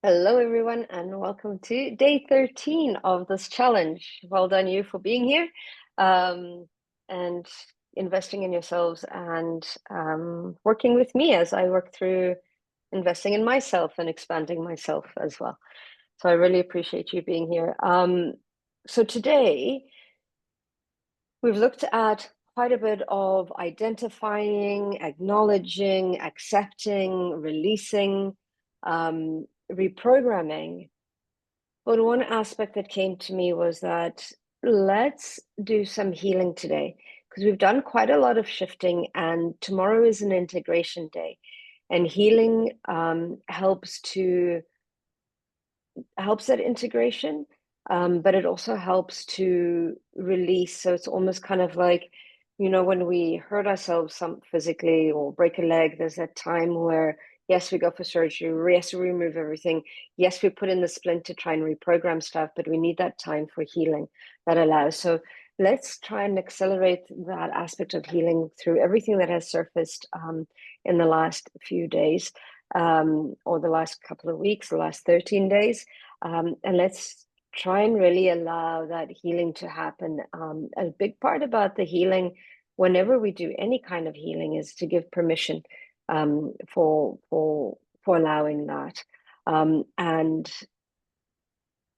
Hello, everyone, and welcome to day 13 of this challenge. Well done, you, for being here and investing in yourselves and working with me as I work through investing in myself and expanding myself as well. So I really appreciate you being here. So today we've looked at quite a bit of identifying, acknowledging, accepting, releasing, reprogramming. But one aspect that came to me was that let's do some healing today because we've done quite a lot of shifting, and tomorrow is an integration day. And healing helps that integration, but it also helps to release. So it's almost kind of like, when we hurt ourselves physically or break a leg, there's that time where, yes, we go for surgery, yes, we remove everything, yes, we put in the splint to try and reprogram stuff, but we need that time for healing that allows. So let's try and accelerate that aspect of healing through everything that has surfaced in the last few days, or the last couple of weeks, the last 13 days. And let's try and really allow that healing to happen. A big part about the healing, whenever we do any kind of healing, is to give permission for allowing that. And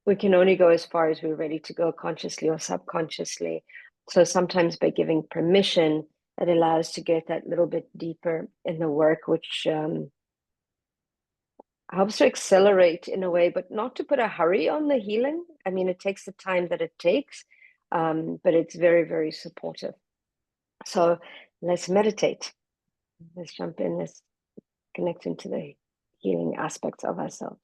we can only go as far as we're ready to go, consciously or subconsciously. So sometimes by giving permission, it allows to get that little bit deeper in the work, which helps to accelerate in a way, but not to put a hurry on the healing. I mean, it takes the time that it takes, but it's very, very supportive. So let's meditate. Let's jump in. Let's connect into the healing aspects of ourselves.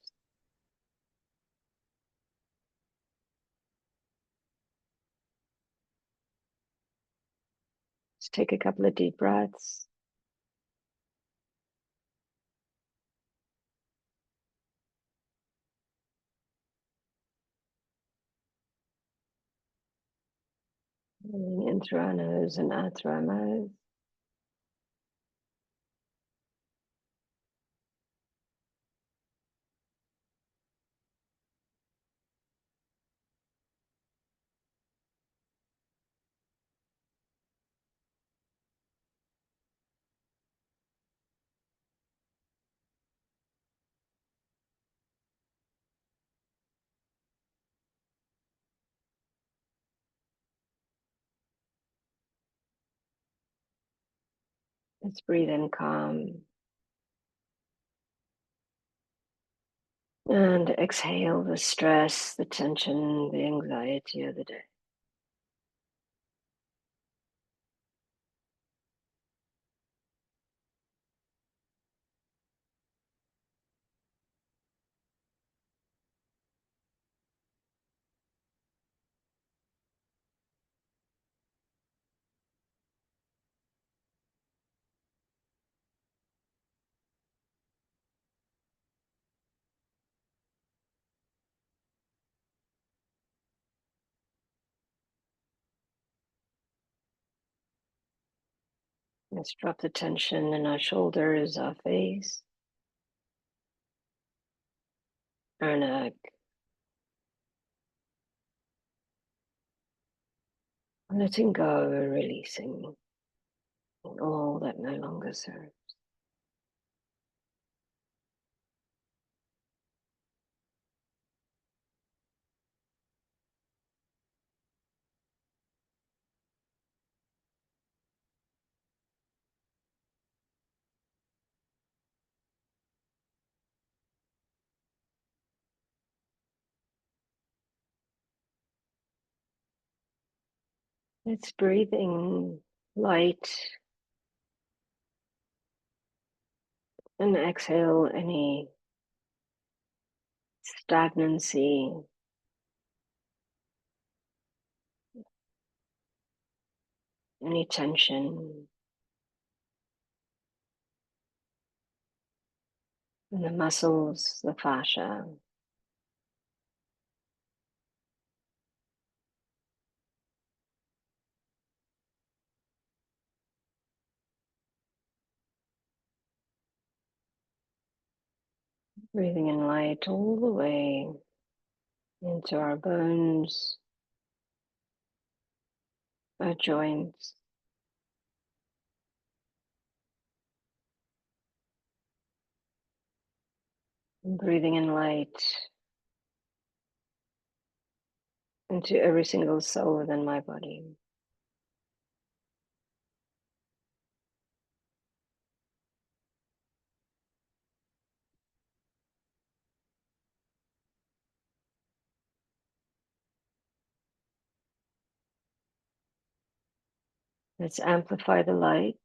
Let's take a couple of deep breaths. In through our nose and out through our mouth. Let's breathe in calm. And exhale the stress, the tension, the anxiety of the day. Let's drop the tension in our shoulders, our face, our neck. Letting go and releasing all that no longer serves. Let's breathe in light and exhale any stagnancy, any tension in the muscles, the fascia. Breathing in light all the way into our bones, our joints. And breathing in light into every single cell within my body. Let's amplify the light.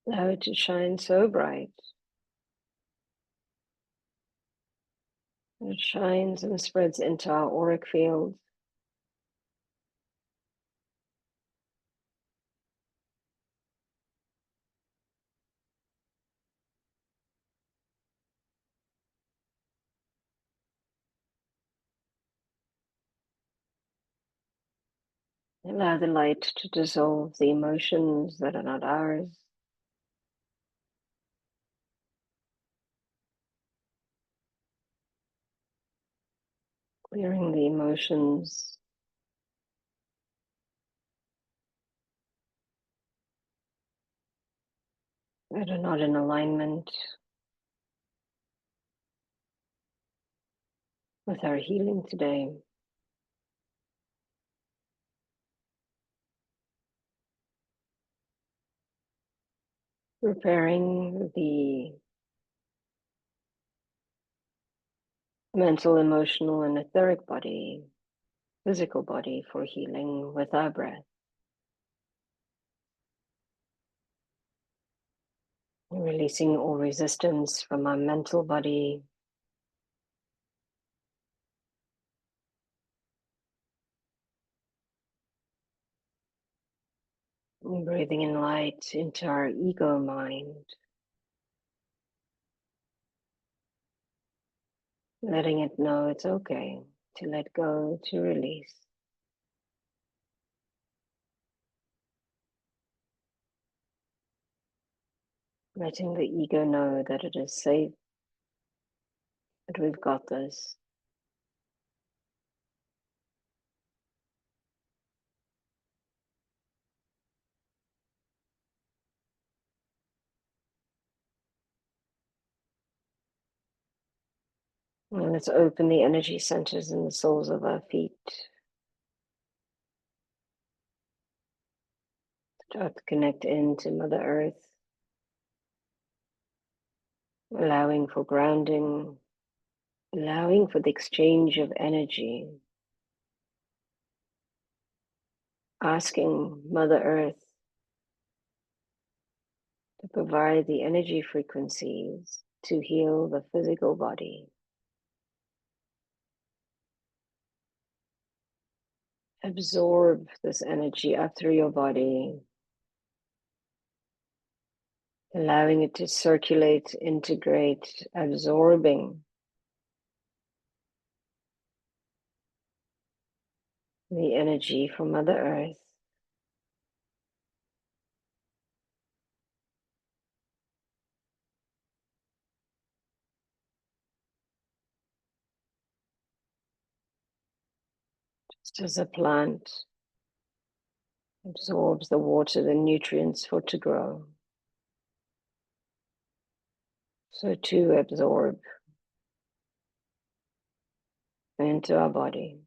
Allow it to shine so bright. It shines and spreads into our auric field. Allow the light to dissolve the emotions that are not ours. Clearing the emotions that are not in alignment with our healing today. Preparing the mental, emotional, and etheric body, physical body for healing with our breath. Releasing all resistance from our mental body. Breathing in light into our ego mind. Letting it know it's okay to let go, to release. Letting the ego know that it is safe, that we've got this. And let's open the energy centers in the soles of our feet. Start to connect into Mother Earth, allowing for grounding, allowing for the exchange of energy, asking Mother Earth to provide the energy frequencies to heal the physical body. Absorb this energy up through your body, allowing it to circulate, integrate, absorbing the energy from Mother Earth. Just as a plant absorbs the water, the nutrients for it to grow, so too absorb into our body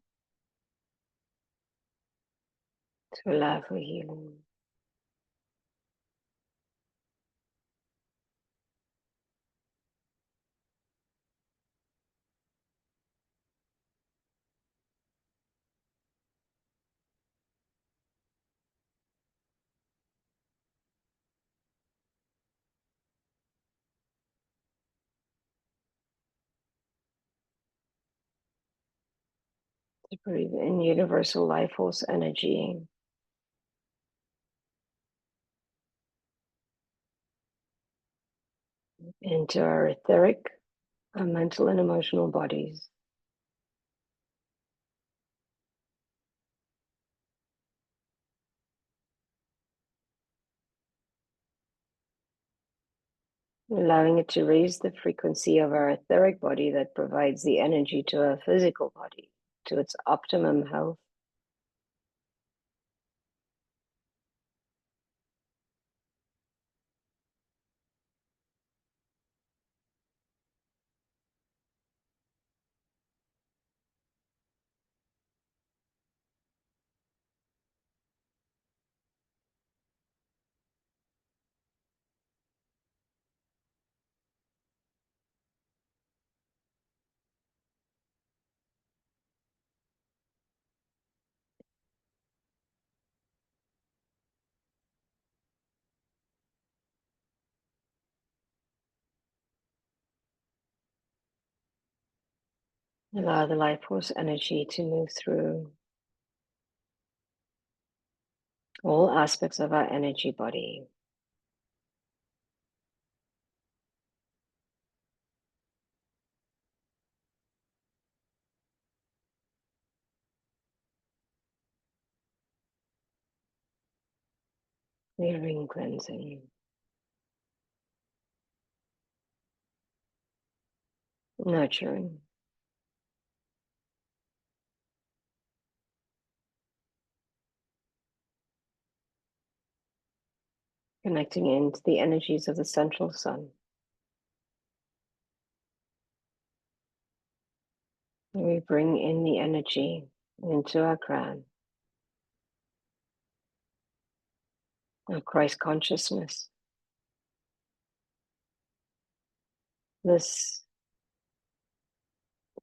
to allow for healing. To breathe in universal life force energy into our etheric, our mental and emotional bodies. allowing it to raise the frequency of our etheric body that provides the energy to our physical body, to its optimum health. Allow the life force energy to move through all aspects of our energy body. Clearing, cleansing, nurturing. Connecting into the energies of the central sun. We bring in the energy into our crown, our Christ consciousness. This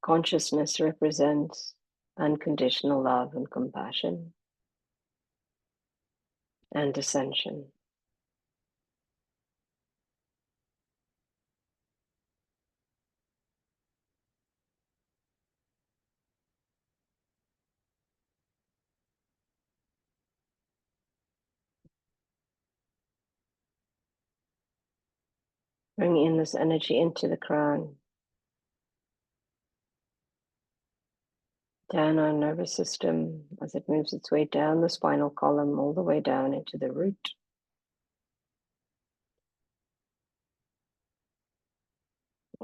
consciousness represents unconditional love and compassion and ascension. Bring in this energy into the crown, down our nervous system as it moves its way down the spinal column, all the way down into the root.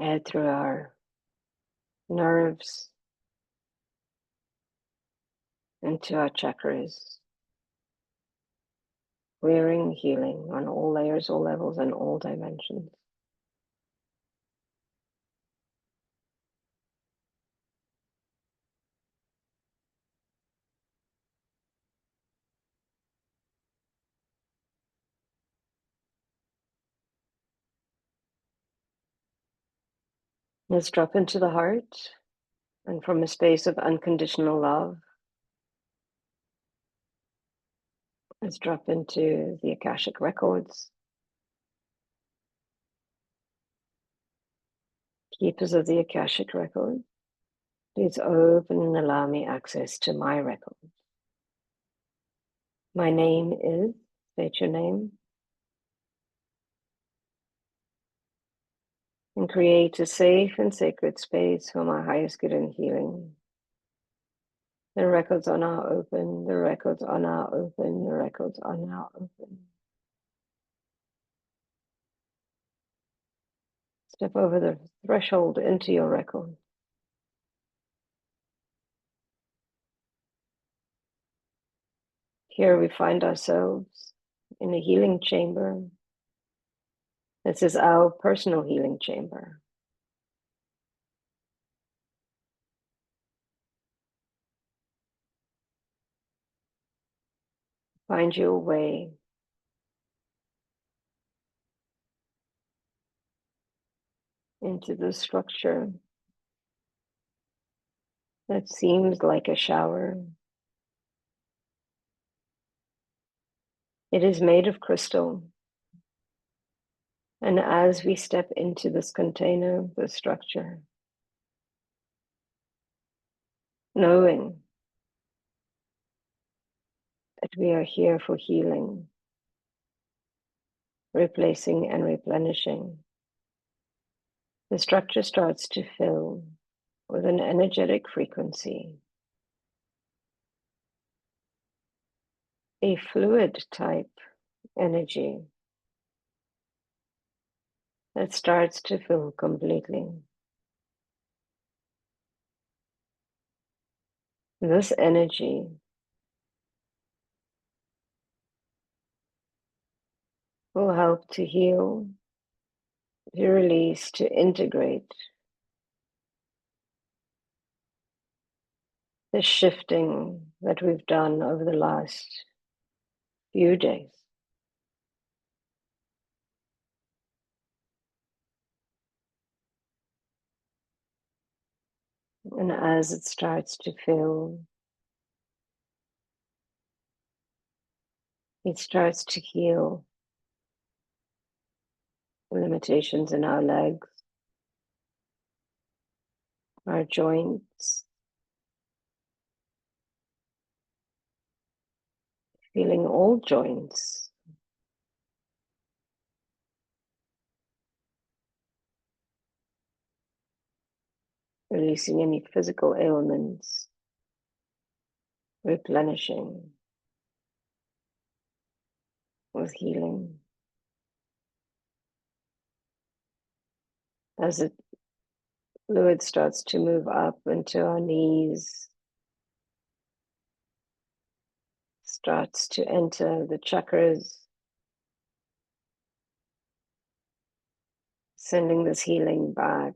Add through our nerves, into our chakras, clearing, healing on all layers, all levels, and all dimensions. Let's drop into the heart, and from a space of unconditional love, let's drop into the Akashic Records, keepers of the Akashic Records. Please open and allow me access to my records. My name is, state your name, and create a safe and sacred space for my highest good and healing. The records are now open, the records are now open, the records are now open. Step over the threshold into your record. Here we find ourselves in a healing chamber. This is our personal healing chamber. Find your way into the structure that seems like a shower. It is made of crystal. And as we step into this container, the structure, knowing that we are here for healing, replacing and replenishing, the structure starts to fill with an energetic frequency, a fluid type energy It starts to fill completely. This energy will help to heal, to release, to integrate the shifting that we've done over the last few days. And as it starts to fill, it starts to heal the limitations in our legs, our joints, feeling all joints, releasing any physical ailments, replenishing with healing. As the fluid starts to move up into our knees, starts to enter the chakras, sending this healing back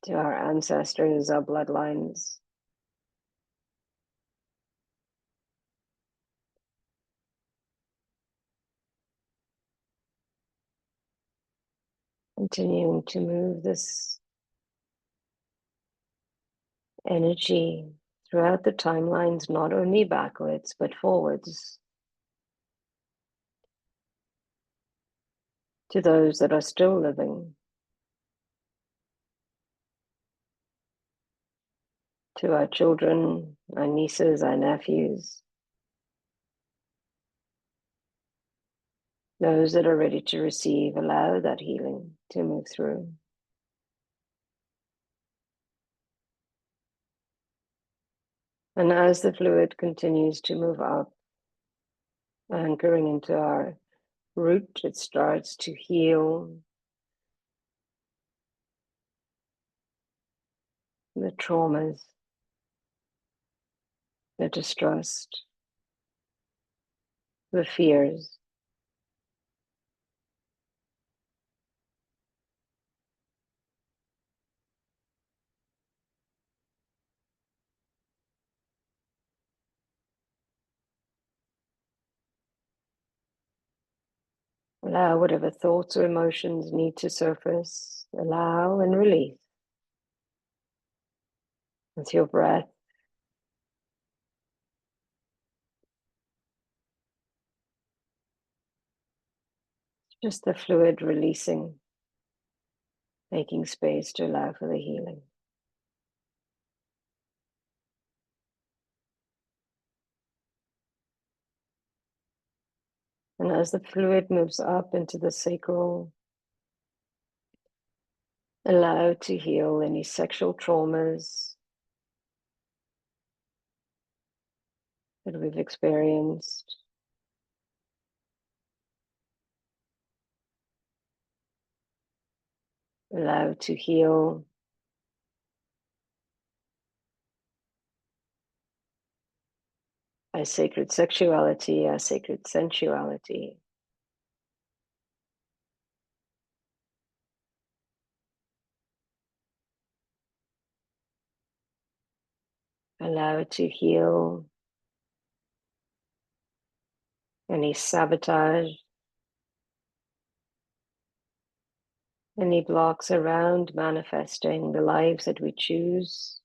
to our ancestors, our bloodlines. Continuing to move this energy throughout the timelines, not only backwards, but forwards, to those that are still living, to our children, our nieces, our nephews, those that are ready to receive. Allow that healing to move through. And as the fluid continues to move up, anchoring into our root, it starts to heal the traumas, the distrust, the fears. Allow whatever thoughts or emotions need to surface. Allow and release with your breath. Just the fluid releasing, making space to allow for the healing. And as the fluid moves up into the sacral, allow to heal any sexual traumas that we've experienced. Allow to heal our sacred sexuality, our sacred sensuality. Allow it to heal any sabotage, any blocks around manifesting the lives that we choose.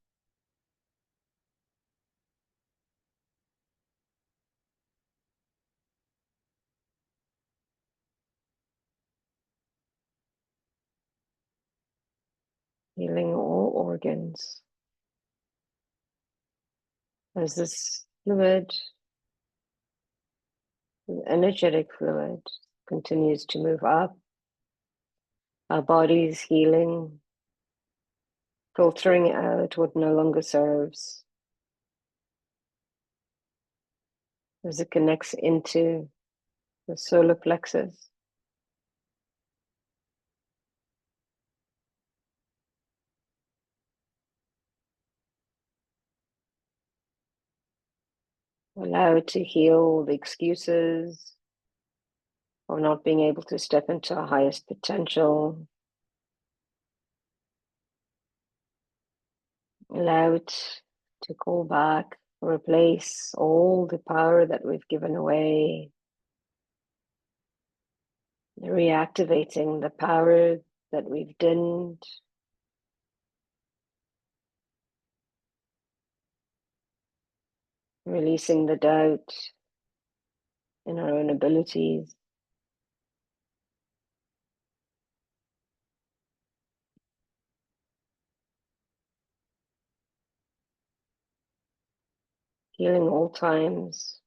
Healing all organs. As this fluid, energetic fluid, continues to move up, our body's healing, filtering out what no longer serves. As it connects into the solar plexus, Allow it to heal the excuses of not being able to step into our highest potential. Allow it to call back, replace all the power that we've given away, reactivating the power that we've dimmed. Releasing the doubt in our own abilities. Healing all times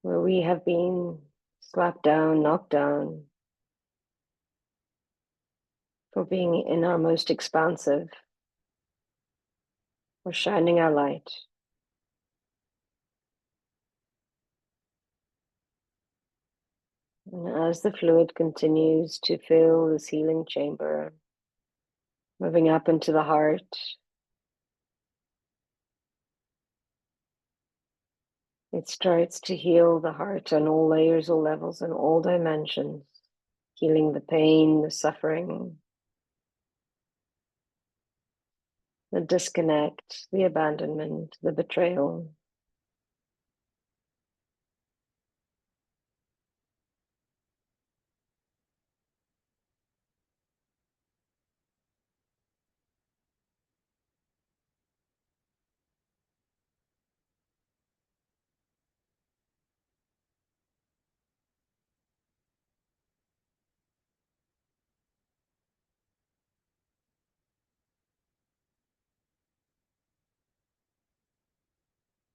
where we have been slapped down, knocked down for being in our most expansive, for shining our light. And as the fluid continues to fill this healing chamber, moving up into the heart, it starts to heal the heart on all layers, all levels, and all dimensions, healing the pain, the suffering, the disconnect, the abandonment, the betrayal.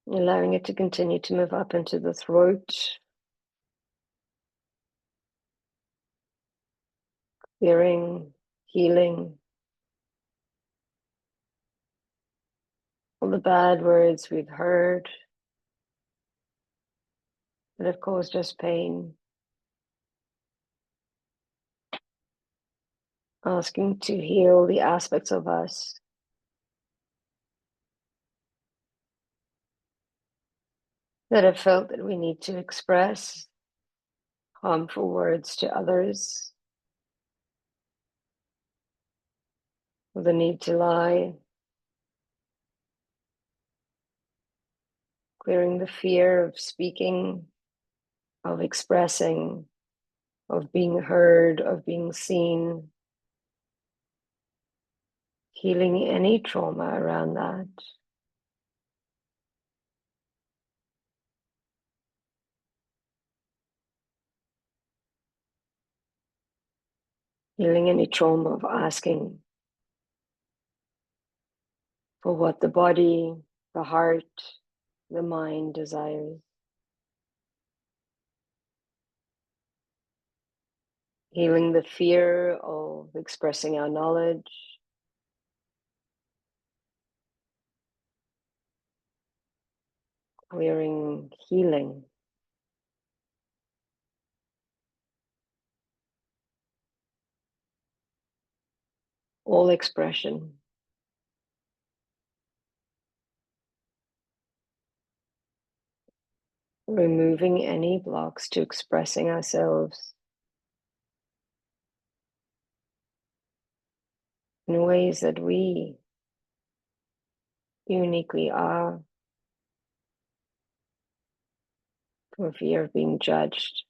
Allowing it to continue to move up into the throat, clearing, healing all the bad words we've heard that have caused us pain. Asking to heal the aspects of us that have felt that we need to express harmful words to others, or the need to lie, clearing the fear of speaking, of expressing, of being heard, of being seen, healing any trauma around that. Healing any trauma of asking for what the body, the heart, the mind desires. Healing the fear of expressing our knowledge. Clearing, healing. All expression. Removing any blocks to expressing ourselves in ways that we uniquely are, for fear of being judged.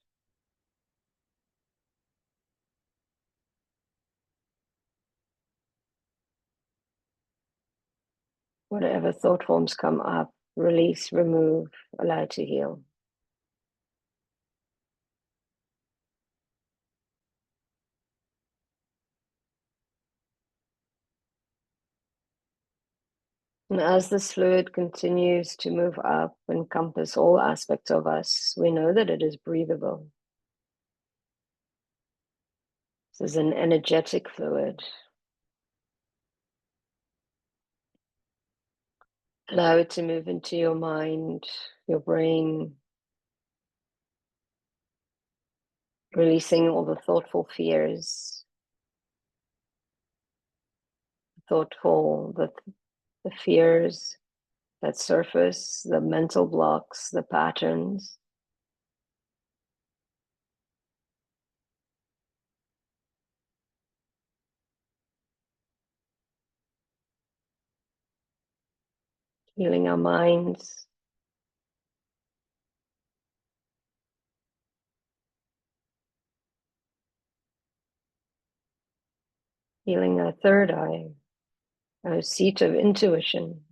Whatever thought forms come up, release, remove, allow to heal. And as this fluid continues to move up, encompass all aspects of us, we know that it is breathable. This is an energetic fluid. Allow it to move into your mind, your brain, releasing all the thoughtful fears, the fears that surface, the mental blocks, the patterns. Healing our minds, healing our third eye, our seat of intuition.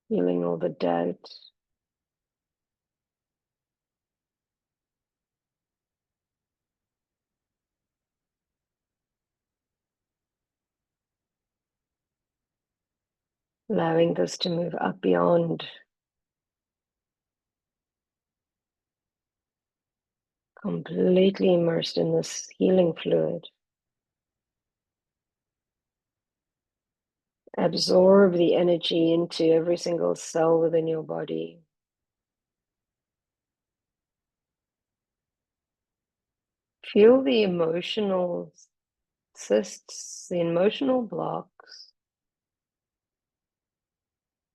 Healing all the doubt, allowing this to move up beyond, completely immersed in this healing fluid. Absorb the energy into every single cell within your body. Feel the emotional cysts, the emotional blocks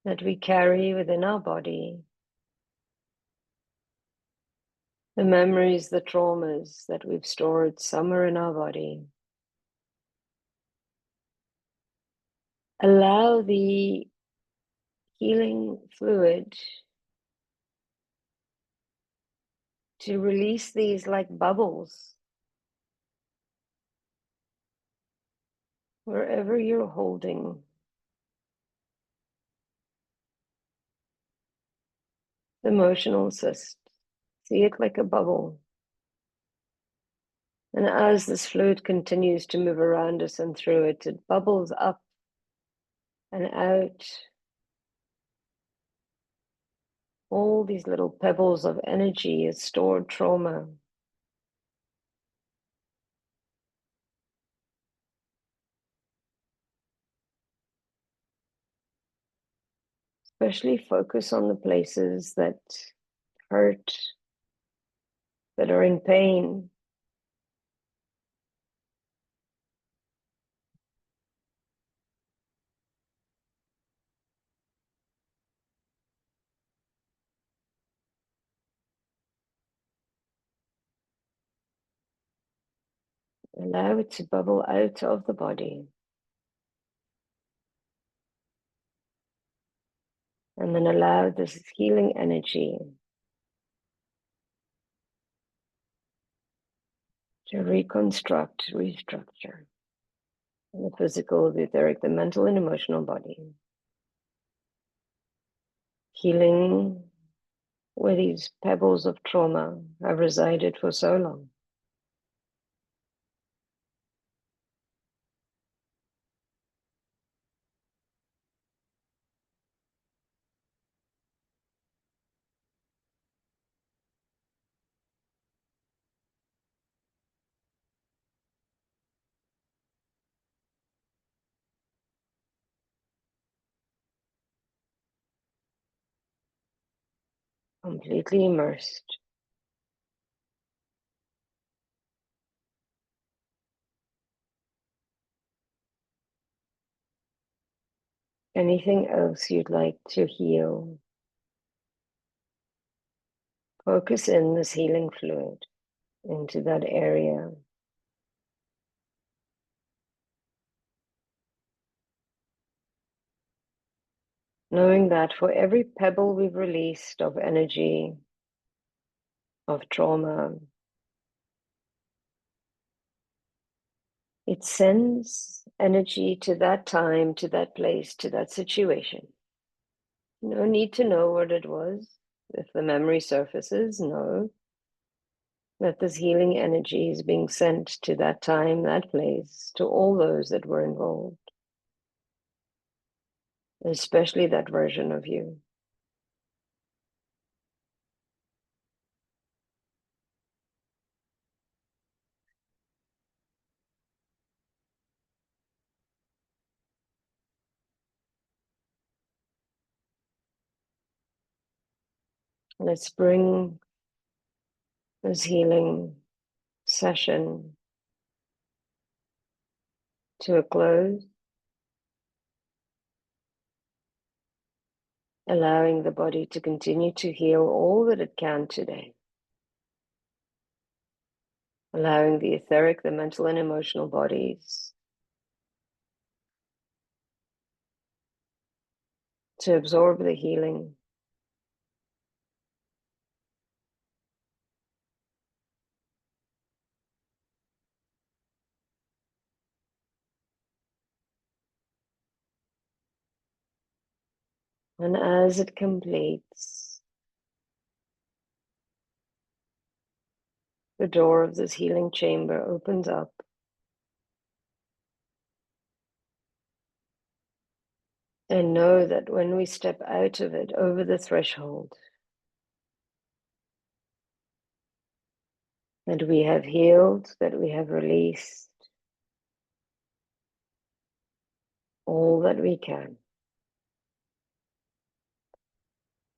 that we carry within our body, the memories, the traumas that we've stored somewhere in our body. Allow the healing fluid to release these like bubbles wherever you're holding the emotional cyst. See it like a bubble. And as this fluid continues to move around us and through it, it bubbles up and out. All these little pebbles of energy is stored trauma. Especially focus on the places that hurt, that are in pain. Allow it to bubble out of the body. And then allow this healing energy to reconstruct, restructure the physical, the etheric, the mental, and emotional body. Healing where these pebbles of trauma have resided for so long. Completely immersed. Anything else you'd like to heal? Focus in this healing fluid into that area. Knowing that for every pebble we've released of energy, of trauma, it sends energy to that time, to that place, to that situation. No need to know what it was. If the memory surfaces, know that this healing energy is being sent to that time, that place, to all those that were involved, especially that version of you. Let's bring this healing session to a close, allowing the body to continue to heal all that it can today, allowing the etheric, the mental and emotional bodies to absorb the healing. And as it completes, the door of this healing chamber opens up, and know that when we step out of it, over the threshold, that we have healed, that we have released all that we can,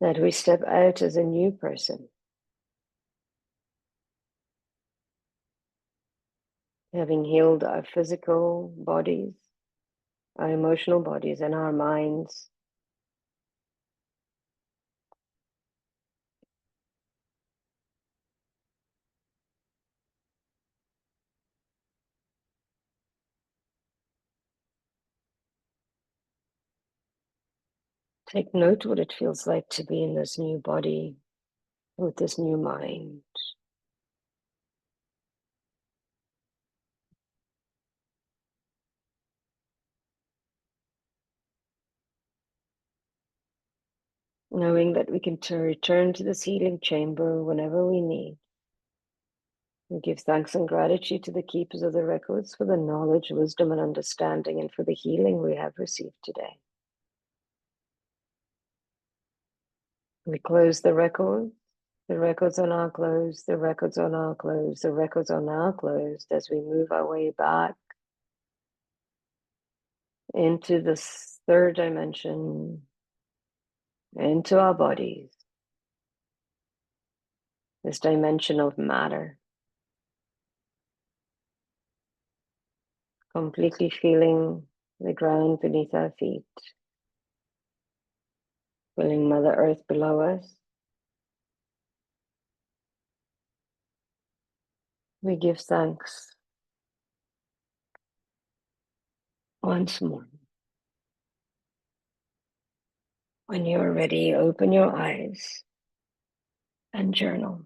that we step out as a new person, having healed our physical bodies, our emotional bodies, and our minds. Take note what it feels like to be in this new body, with this new mind. Knowing that we can return to this healing chamber whenever we need. We give thanks and gratitude to the keepers of the records for the knowledge, wisdom, and understanding, and for the healing we have received today. We close the records. The records are now closed. The records are now closed. The records are now closed as we move our way back into this third dimension, into our bodies, this dimension of matter, completely feeling the ground beneath our feet, feeling Mother Earth below us. We give thanks once more. When you're ready, open your eyes and journal.